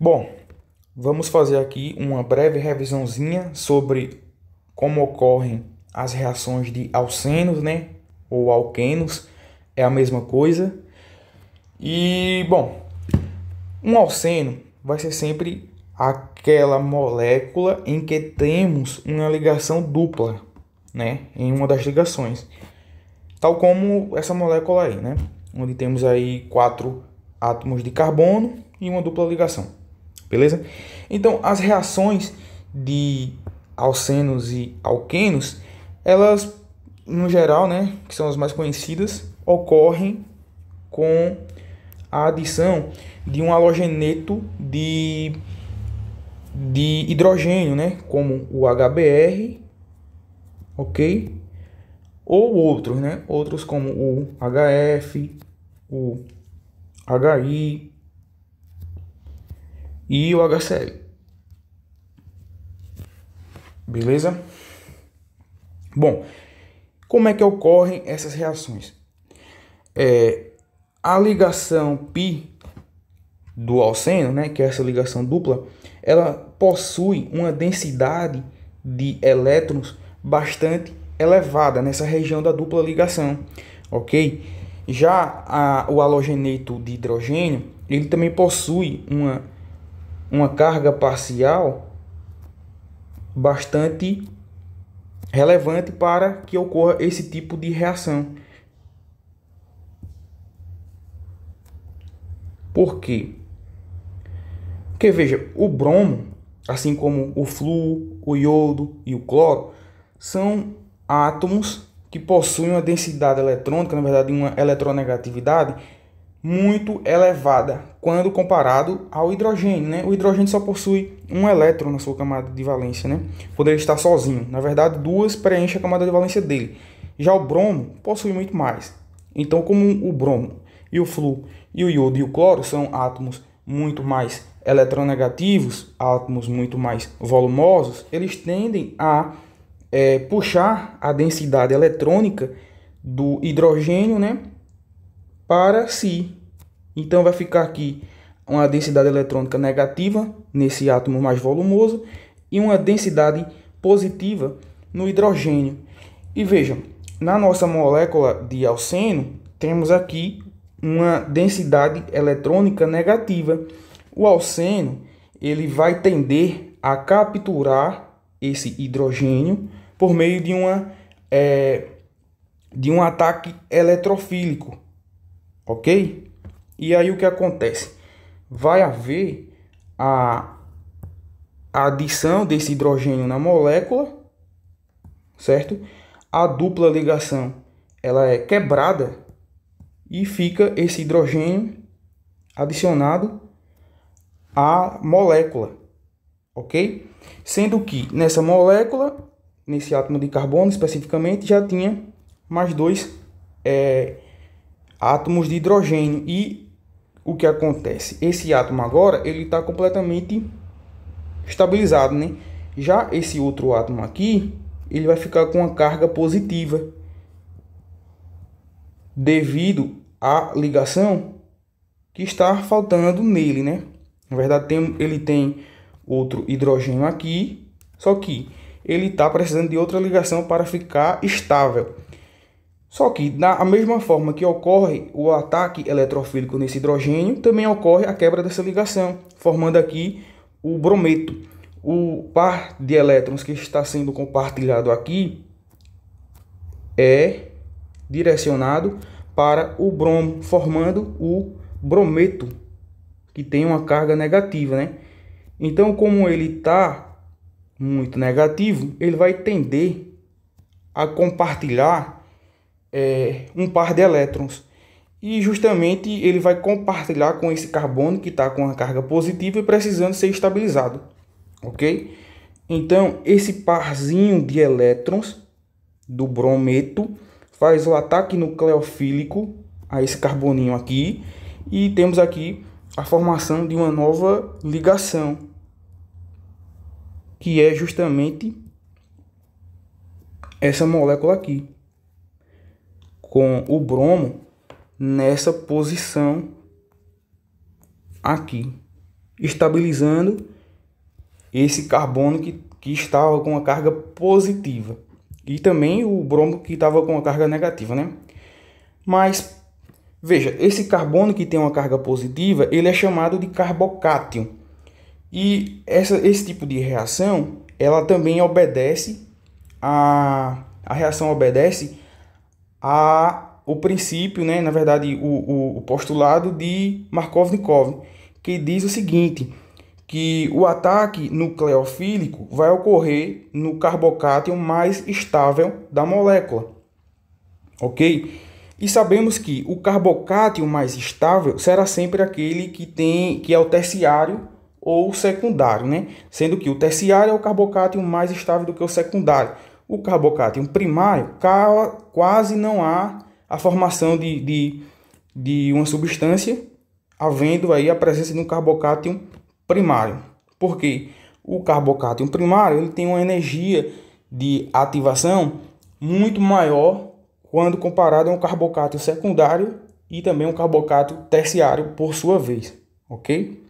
Bom, vamos fazer aqui uma breve revisãozinha sobre como ocorrem as reações de alcenos, né? Ou alquenos, é a mesma coisa. E, bom, um alceno vai ser sempre aquela molécula em que temos uma ligação dupla, né? Em uma das ligações. Tal como essa molécula aí, né? Onde temos aí quatro átomos de carbono e uma dupla ligação. Beleza? Então, as reações de alcenos e alquenos, elas, no geral, né, que são as mais conhecidas, ocorrem com a adição de um halogeneto de hidrogênio, né, como o HBr, ok? Ou outros, né, outros como o HF, o HI e o HCl. Beleza? Bom, como é que ocorrem essas reações? A ligação π do alceno, né, que é essa ligação dupla, ela possui uma densidade de elétrons bastante elevada nessa região da dupla ligação, ok? Já o halogeneto de hidrogênio, ele também possui uma carga parcial bastante relevante para que ocorra esse tipo de reação. Por quê? Porque veja, o bromo, assim como o flúor, o iodo e o cloro, são átomos que possuem uma densidade eletrônica, na verdade uma eletronegatividade, muito elevada quando comparado ao hidrogênio, né? O hidrogênio só possui um elétron na sua camada de valência, né? Poderia estar sozinho. Na verdade, duas preenchem a camada de valência dele. Já o bromo possui muito mais. Então, como o bromo e o flúor e o iodo e o cloro são átomos muito mais eletronegativos, átomos muito mais volumosos, eles tendem a puxar a densidade eletrônica do hidrogênio, né, para si. Então vai ficar aqui uma densidade eletrônica negativa nesse átomo mais volumoso e uma densidade positiva no hidrogênio. E vejam, na nossa molécula de alceno, temos aqui uma densidade eletrônica negativa. O alceno ele vai tender a capturar esse hidrogênio por meio de um ataque eletrofílico, ok? E aí o que acontece? Vai haver a adição desse hidrogênio na molécula, certo? A dupla ligação ela é quebrada e fica esse hidrogênio adicionado à molécula, ok? Sendo que nessa molécula, nesse átomo de carbono especificamente, já tinha mais dois átomos de hidrogênio. E o que acontece? Esse átomo agora ele está completamente estabilizado, né? Já esse outro átomo aqui, ele vai ficar com uma carga positiva devido à ligação que está faltando nele, né? Na verdade, ele tem outro hidrogênio aqui, só que ele está precisando de outra ligação para ficar estável. Só que, da mesma forma que ocorre o ataque eletrofílico nesse hidrogênio, também ocorre a quebra dessa ligação, formando aqui o brometo. O par de elétrons que está sendo compartilhado aqui é direcionado para o bromo, formando o brometo, que tem uma carga negativa, né? Então, como ele está muito negativo, ele vai tender a compartilhar um par de elétrons. E justamente ele vai compartilhar com esse carbono que está com a carga positiva e precisando ser estabilizado, ok? Então, esse parzinho de elétrons do brometo faz o ataque nucleofílico a esse carboninho aqui e temos aqui a formação de uma nova ligação, que é justamente essa molécula aqui, com o bromo nessa posição aqui, estabilizando esse carbono que estava com a carga positiva. E também o bromo que estava com a carga negativa, né? Mas, veja, esse carbono que tem uma carga positiva, ele é chamado de carbocátion. E esse tipo de reação, ela também obedece a reação obedece ao princípio, né? Na verdade, o postulado de Markovnikov, que diz o seguinte, que o ataque nucleofílico vai ocorrer no carbocátion mais estável da molécula, ok? E sabemos que o carbocátion mais estável será sempre aquele que é o terciário ou secundário, né? Sendo que o terciário é o carbocátion mais estável do que o secundário. O carbocátion primário, quase não há a formação de uma substância, havendo aí a presença de um carbocátion primário. Porque o carbocátion primário ele tem uma energia de ativação muito maior quando comparado a um carbocátion secundário e também um carbocátion terciário por sua vez, ok?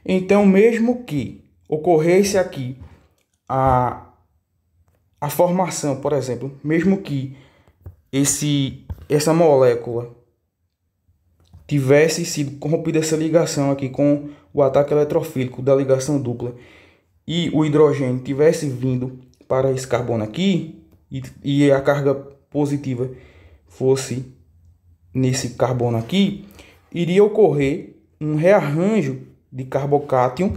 Então, mesmo que ocorresse aqui a formação, por exemplo, mesmo que essa molécula tivesse sido corrompida essa ligação aqui com o ataque eletrofílico da ligação dupla e o hidrogênio tivesse vindo para esse carbono aqui e a carga positiva fosse nesse carbono aqui, iria ocorrer um rearranjo de carbocátion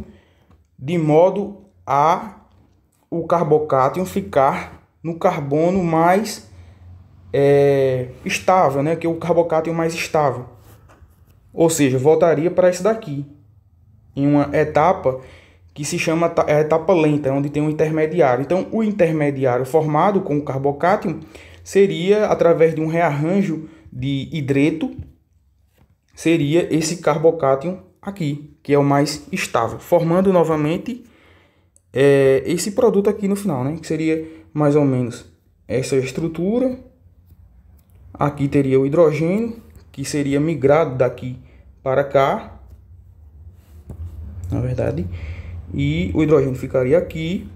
de modo a o carbocátion ficar no carbono mais estável, né? Que é o carbocátion mais estável. Ou seja, voltaria para isso daqui, em uma etapa que se chama a etapa lenta, onde tem um intermediário. Então, o intermediário formado com o carbocátion seria, através de um rearranjo de hidreto, seria esse carbocátion aqui, que é o mais estável, formando novamente esse produto aqui no final, né? Que seria mais ou menos essa estrutura. Aqui teria o hidrogênio, que seria migrado daqui para cá, na verdade, e o hidrogênio ficaria aqui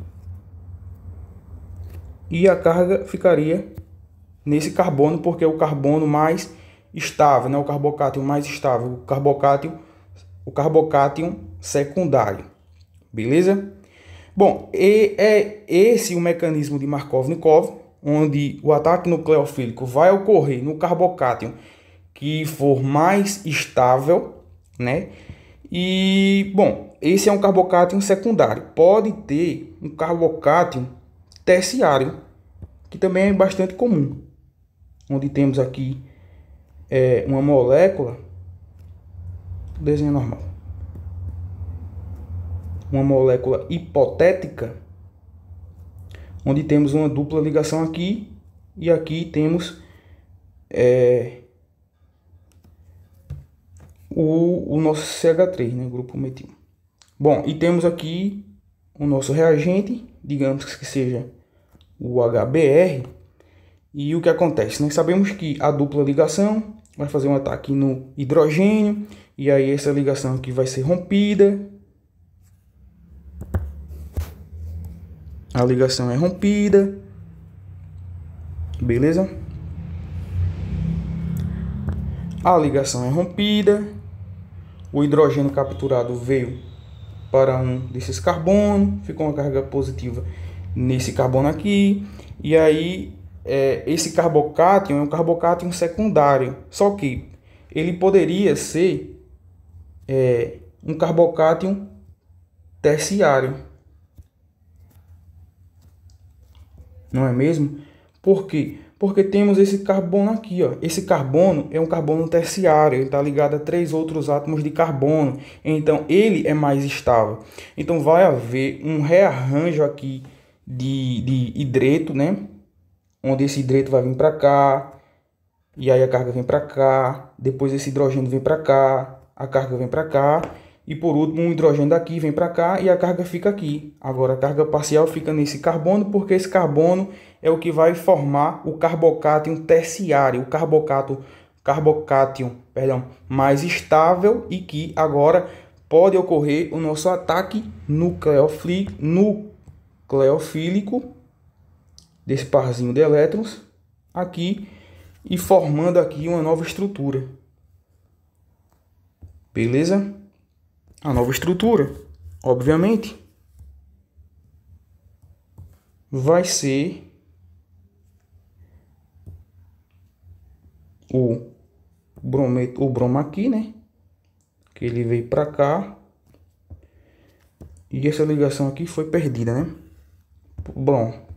e a carga ficaria nesse carbono, porque é o carbono mais estável, né? O carbocátion mais estável, o carbocátion secundário, beleza? Bom, é esse o mecanismo de Markovnikov, onde o ataque nucleofílico vai ocorrer no carbocátion que for mais estável, né? E, bom, esse é um carbocátion secundário. Pode ter um carbocátion terciário, que também é bastante comum, onde temos aqui uma molécula, desenho normal, uma molécula hipotética, onde temos uma dupla ligação aqui, e aqui temos o nosso CH3, né, grupo metil. Bom, e temos aqui o nosso reagente, digamos que seja o HBr, e o que acontece? Nós sabemos que a dupla ligação vai fazer um ataque no hidrogênio, e aí essa ligação aqui vai ser rompida. A ligação é rompida, beleza? A ligação é rompida, o hidrogênio capturado veio para um desses carbonos, ficou uma carga positiva nesse carbono aqui, e aí esse carbocátion é um carbocátion secundário, só que ele poderia ser um carbocátion terciário, não é mesmo? Por quê? Porque temos esse carbono aqui, ó. Esse carbono é um carbono terciário, ele está ligado a 3 outros átomos de carbono, então ele é mais estável. Então vai haver um rearranjo aqui de hidreto, né? Onde esse hidreto vai vir para cá, e aí a carga vem para cá, depois esse hidrogênio vem para cá, a carga vem para cá, e por último um hidrogênio daqui vem para cá e a carga fica aqui. Agora a carga parcial fica nesse carbono, porque esse carbono é o que vai formar o carbocátion terciário, o carbocátion mais estável, e que agora pode ocorrer o nosso ataque nucleofílico desse parzinho de elétrons aqui e formando aqui uma nova estrutura. Beleza? A nova estrutura, obviamente, vai ser o bromo aqui, né? Que ele veio para cá. E essa ligação aqui foi perdida, né? Bom.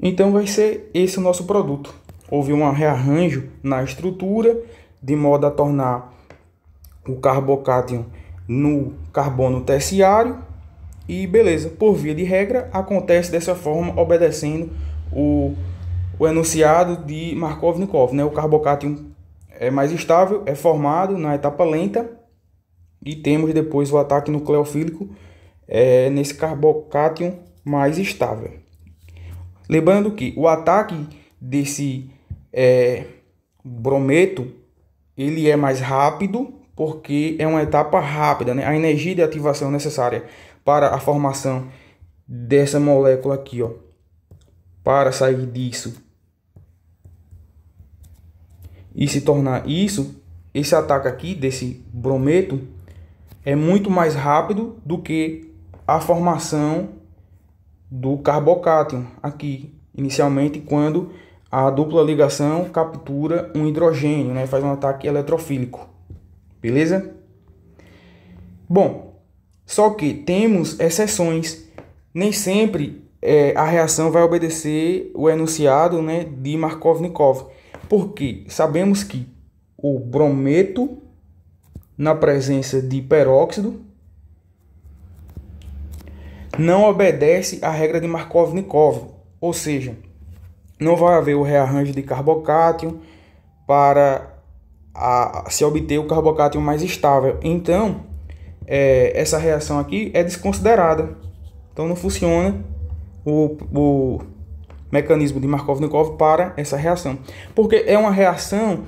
Então vai ser esse o nosso produto. Houve um rearranjo na estrutura, de modo a tornar o carbocátion no carbono terciário. E beleza, por via de regra, acontece dessa forma, obedecendo o enunciado de Markovnikov, né? O carbocátion é mais estável, é formado na etapa lenta e temos depois o ataque nucleofílico nesse carbocátion mais estável. Lembrando que o ataque desse brometo ele é mais rápido porque é uma etapa rápida, né? A energia de ativação necessária para a formação dessa molécula aqui, ó, para sair disso e se tornar isso, esse ataque aqui desse brometo é muito mais rápido do que a formação do carbocátion aqui, inicialmente quando a dupla ligação captura um hidrogênio, né? Faz um ataque eletrofílico, beleza? Bom, só que temos exceções, nem sempre a reação vai obedecer o enunciado, né, de Markovnikov, porque sabemos que o brometo na presença de peróxido não obedece à regra de Markovnikov, ou seja, não vai haver o rearranjo de carbocátion para se obter o carbocátion mais estável. Então, essa reação aqui é desconsiderada. Então, não funciona o mecanismo de Markovnikov para essa reação, porque é uma reação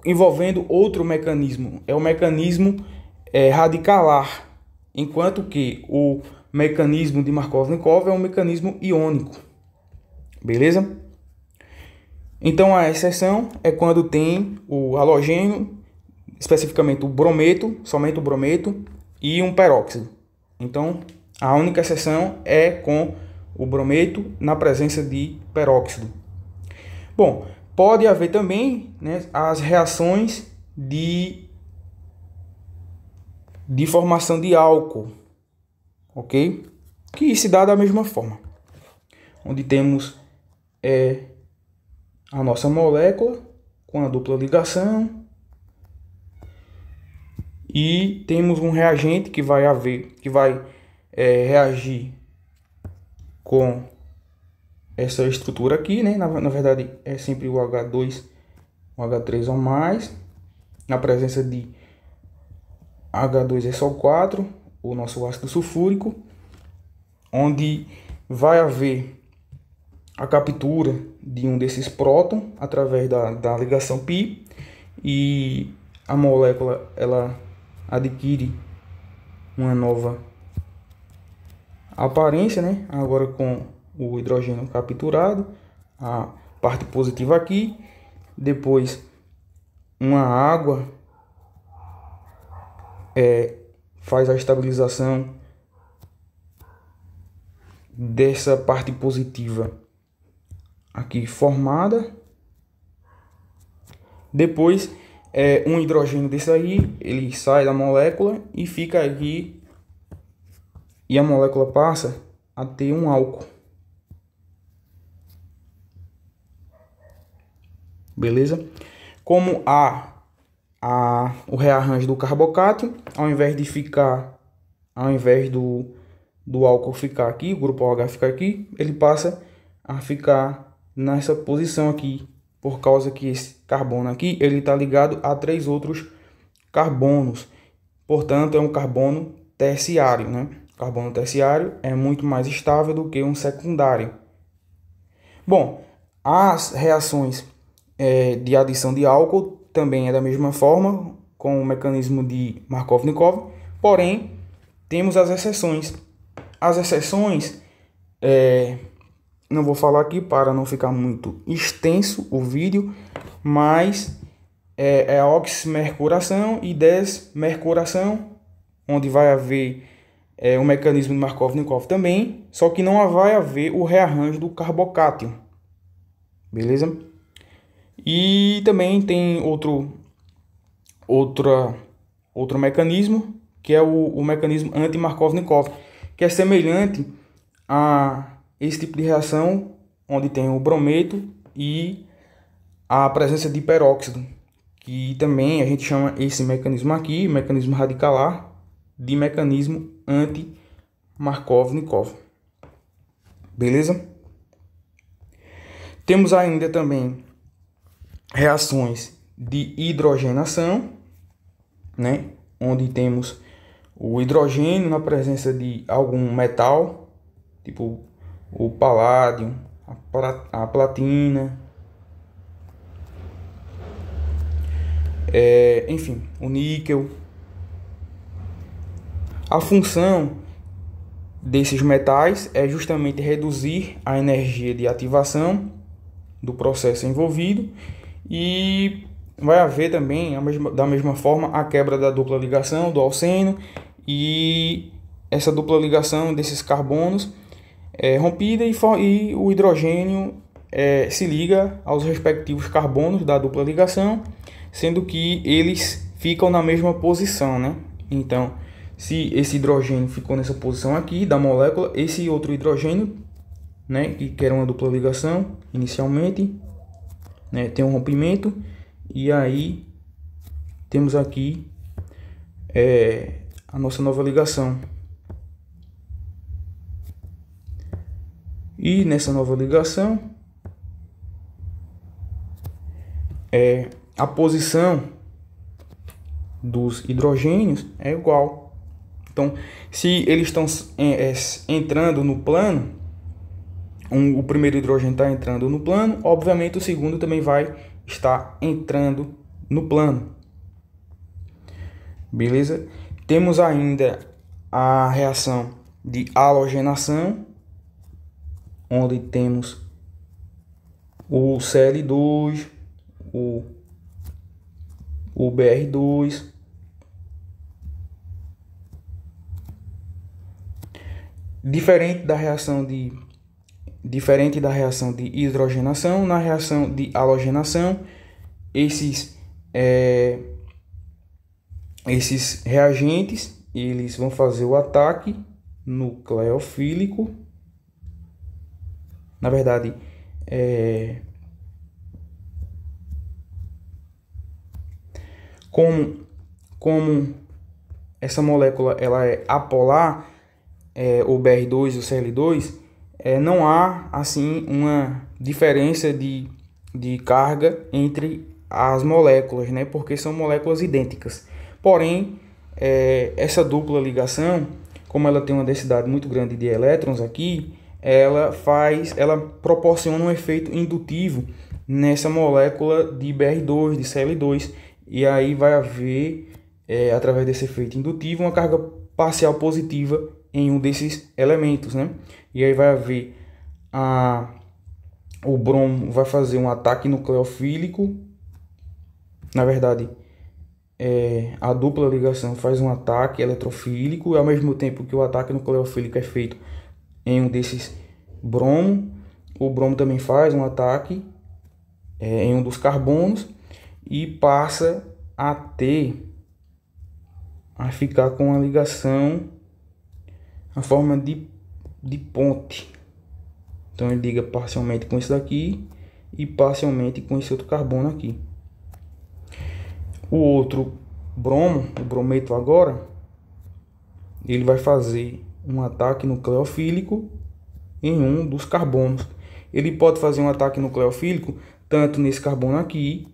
envolvendo outro mecanismo, é o mecanismo radicalar, enquanto que o mecanismo de Markovnikov é um mecanismo iônico, beleza? Então a exceção é quando tem o halogênio, especificamente o brometo, somente o brometo e um peróxido. Então a única exceção é com o brometo na presença de peróxido. Bom, pode haver também, né, as reações de formação de álcool, ok? Que se dá da mesma forma, onde temos a nossa molécula com a dupla ligação e temos um reagente que vai reagir com essa estrutura aqui, né? Na verdade é sempre o H2, o H3O+, na presença de H2SO4, o nosso ácido sulfúrico, onde vai haver a captura de um desses prótons através da ligação π e a molécula ela adquire uma nova aparência, né? Agora com o hidrogênio capturado, a parte positiva aqui, depois uma água faz a estabilização dessa parte positiva aqui formada. Depois um hidrogênio desse aí, ele sai da molécula e fica aqui, e a molécula passa a ter um álcool, beleza? Como o rearranjo do carbocátion, ao invés do álcool ficar aqui, o grupo OH ficar aqui, ele passa a ficar nessa posição aqui, por causa que esse carbono aqui ele está ligado a 3 outros carbonos, portanto é um carbono terciário, né? O carbono terciário é muito mais estável do que um secundário. Bom, as reações de adição de álcool também é da mesma forma, com o mecanismo de Markovnikov, porém temos as exceções. As exceções, não vou falar aqui para não ficar muito extenso o vídeo, mas é a oximercuração e desmercuração, onde vai haver o mecanismo de Markovnikov também, só que não vai haver o rearranjo do carbocátio, beleza? E também tem outro mecanismo, que é o mecanismo anti-Markovnikov, que é semelhante a esse tipo de reação, onde tem o brometo e a presença de peróxido, que também a gente chama esse mecanismo aqui, mecanismo radicalar, de mecanismo anti-Markovnikov. Beleza? Temos ainda também reações de hidrogenação, né? Onde temos o hidrogênio na presença de algum metal, tipo o paládio, a platina, enfim, o níquel. A função desses metais é justamente reduzir a energia de ativação do processo envolvido, e vai haver também, da mesma forma, a quebra da dupla ligação do alceno, e essa dupla ligação desses carbonos é rompida, e o hidrogênio se liga aos respectivos carbonos da dupla ligação, sendo que eles ficam na mesma posição, né? Então, se esse hidrogênio ficou nessa posição aqui da molécula, esse outro hidrogênio, né, que era uma dupla ligação inicialmente, né, tem um rompimento, e aí temos aqui a nossa nova ligação. E nessa nova ligação, a posição dos hidrogênios é igual. Então, se eles estão entrando no plano, o primeiro hidrogênio está entrando no plano, obviamente o segundo também vai estar entrando no plano. Beleza? Temos ainda a reação de halogenação, onde temos o Cl2, o Br2. Diferente da reação de hidrogenação, na reação de halogenação, esses reagentes, eles vão fazer o ataque nucleofílico. Na verdade, como essa molécula ela é apolar, o Br2 e o Cl2, não há assim uma diferença de carga entre as moléculas, né? Porque são moléculas idênticas. Porém, essa dupla ligação, como ela tem uma densidade muito grande de elétrons aqui, ela proporciona um efeito indutivo nessa molécula de Br2, de Cl2, e aí vai haver, através desse efeito indutivo, uma carga parcial positiva em um desses elementos, né? E aí vai haver o bromo vai fazer um ataque nucleofílico. Na verdade, a dupla ligação faz um ataque eletrofílico, e ao mesmo tempo que o ataque nucleofílico é feito em um desses bromo, o bromo também faz um ataque em um dos carbonos e passa a ficar com a ligação a forma de ponte. Então ele liga parcialmente com isso daqui e parcialmente com esse outro carbono aqui. O outro bromo, o brometo agora, ele vai fazer um ataque nucleofílico em um dos carbonos. Ele pode fazer um ataque nucleofílico tanto nesse carbono aqui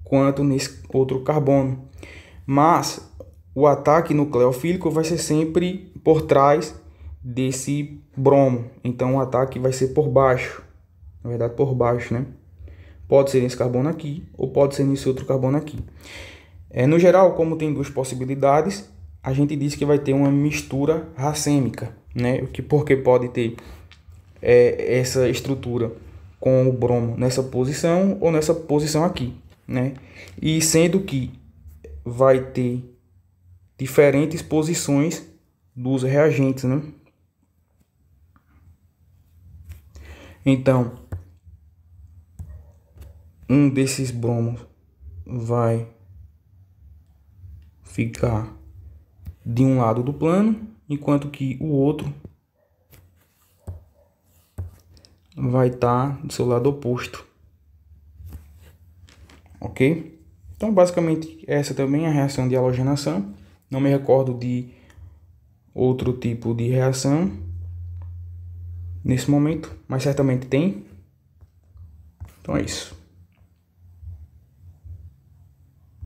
quanto nesse outro carbono, mas o ataque nucleofílico vai ser sempre por trás desse bromo. Então o ataque vai ser por baixo, na verdade por baixo, né? Pode ser nesse carbono aqui ou pode ser nesse outro carbono aqui. No geral, como tem duas possibilidades, a gente diz que vai ter uma mistura racêmica, né? Porque pode ter essa estrutura com o bromo nessa posição ou nessa posição aqui, né? E sendo que vai ter diferentes posições dos reagentes, né? Então, um desses bromos vai ficar de um lado do plano, enquanto que o outro vai estar do seu lado oposto. Ok? Então, basicamente, essa também é a reação de halogenação. Não me recordo de outro tipo de reação nesse momento, mas certamente tem. Então é isso.